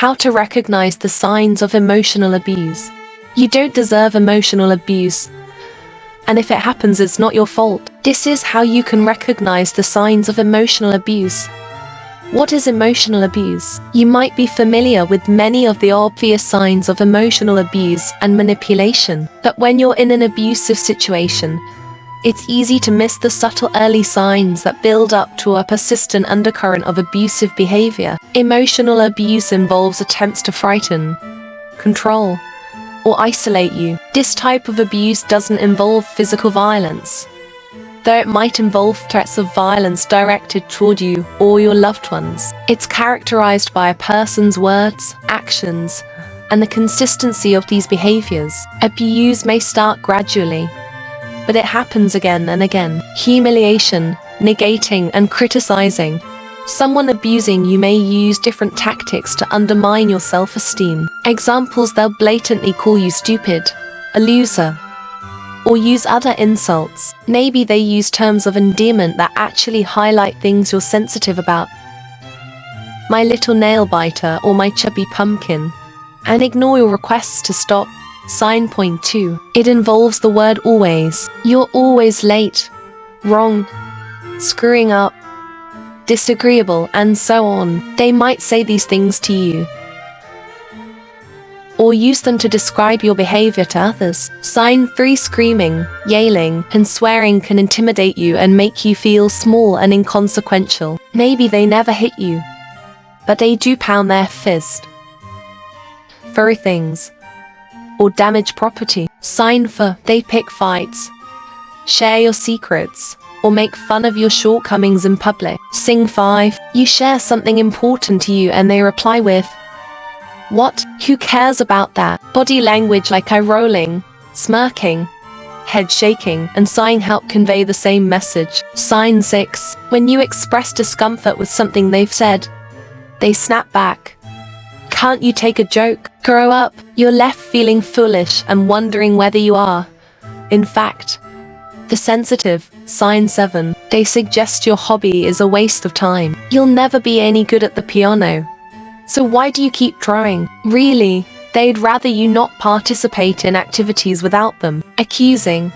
How to recognize the signs of emotional abuse. You don't deserve emotional abuse, and if it happens, it's not your fault. This is how you can recognize the signs of emotional abuse. What is emotional abuse? You might be familiar with many of the obvious signs of emotional abuse and manipulation, but when you're in an abusive situation, it's easy to miss the subtle early signs that build up to a persistent undercurrent of abusive behavior. Emotional abuse involves attempts to frighten, control, or isolate you. This type of abuse doesn't involve physical violence, though it might involve threats of violence directed toward you or your loved ones. It's characterized by a person's words, actions, and the consistency of these behaviors. Abuse may start gradually, but it happens again and again. Humiliation, negating, and criticizing. Someone abusing you may use different tactics to undermine your self-esteem. Examples: they'll blatantly call you stupid, a loser, or use other insults. Maybe they use terms of endearment that actually highlight things you're sensitive about. My little nail biter or my chubby pumpkin. And ignore your requests to stop. Sign point 2. It involves the word always. You're always late, wrong, screwing up, disagreeable, and so on. They might say these things to you, or use them to describe your behavior to others. Sign 3. Screaming, yelling, and swearing can intimidate you and make you feel small and inconsequential. Maybe they never hit you, but they do pound their fist, throw things, or damage property. Sign 4. They pick fights, share your secrets, or make fun of your shortcomings in public. Sign 5. You share something important to you and they reply with, "What? Who cares about that?" Body language like eye rolling, smirking, head shaking, and sighing help convey the same message. Sign 6. When you express discomfort with something they've said, they snap back. "Can't you take a joke? Grow up." You're left feeling foolish and wondering whether you are, in fact, the sensitive. Sign 7. They suggest your hobby is a waste of time. You'll never be any good at the piano, so why do you keep trying? Really, they'd rather you not participate in activities without them. Accusing,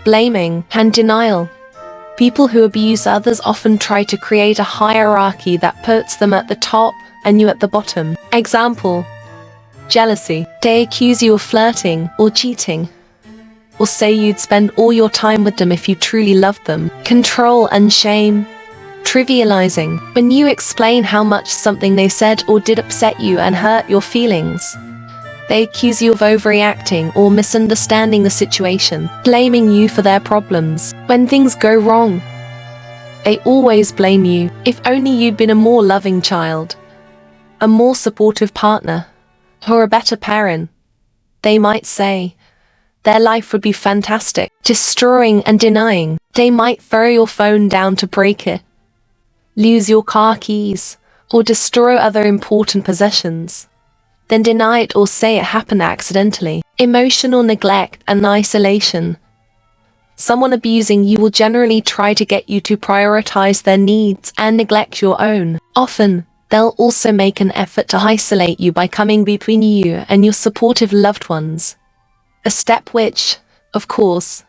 blaming, and denial. People who abuse others often try to create a hierarchy that puts them at the top and you at the bottom. Example: jealousy. They accuse you of flirting or cheating, or say you'd spend all your time with them if you truly loved them. Control and shame. Trivializing. When you explain how much something they said or did upset you and hurt your feelings, they accuse you of overreacting or misunderstanding the situation, blaming you for their problems. When things go wrong, they always blame you. If only you'd been a more loving child, a more supportive partner, or a better parent, they might say, their life would be fantastic. Destroying and denying. They might throw your phone down to break it, lose your car keys, or destroy other important possessions, then deny it or say it happened accidentally. Emotional neglect and isolation. Someone abusing you will generally try to get you to prioritize their needs and neglect your own. Often, they'll also make an effort to isolate you by coming between you and your supportive loved ones, a step which, of course,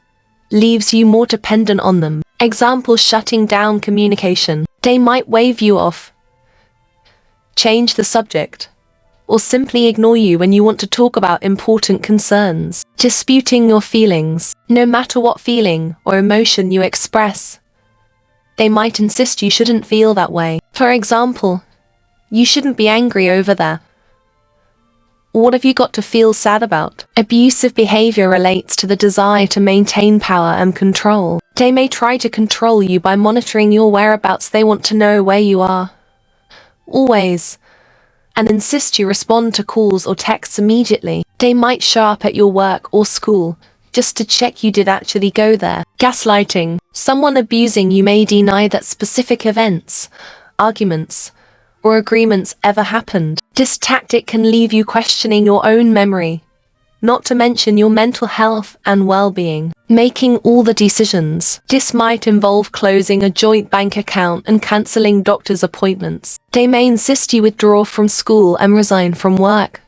leaves you more dependent on them. Example: shutting down communication. They might wave you off, change the subject, or simply ignore you when you want to talk about important concerns. Disputing your feelings. No matter what feeling or emotion you express, they might insist you shouldn't feel that way. For example, you shouldn't be angry over that. What have you got to feel sad about? Abusive behavior relates to the desire to maintain power and control. They may try to control you by monitoring your whereabouts. They want to know where you are, always, and insist you respond to calls or texts immediately. They might show up at your work or school just to check you did actually go there. Gaslighting. Someone abusing you may deny that specific events, arguments, or agreements ever happened. This tactic can leave you questioning your own memory, not to mention your mental health and well-being. Making all the decisions. This might involve closing a joint bank account and cancelling doctor's appointments. They may insist you withdraw from school and resign from work,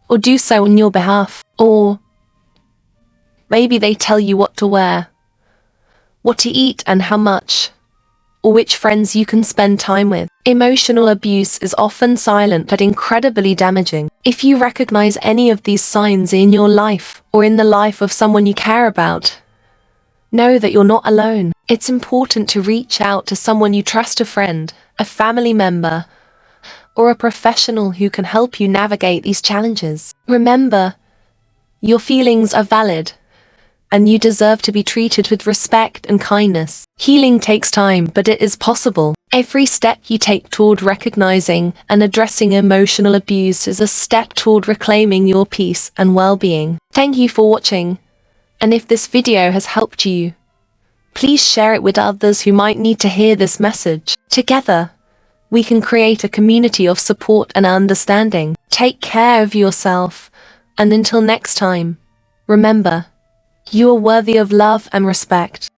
or do so on your behalf. Or maybe they tell you what to wear, what to eat and how much, or which friends you can spend time with. Emotional abuse is often silent but incredibly damaging. If you recognize any of these signs in your life or in the life of someone you care about, know that you're not alone. It's important to reach out to someone you trust, a friend, a family member, or a professional who can help you navigate these challenges. Remember, your feelings are valid, and you deserve to be treated with respect and kindness. Healing takes time, but it is possible. Every step you take toward recognizing and addressing emotional abuse is a step toward reclaiming your peace and well-being. Thank you for watching, and if this video has helped you, please share it with others who might need to hear this message. Together, we can create a community of support and understanding. Take care of yourself, and until next time, remember, you are worthy of love and respect.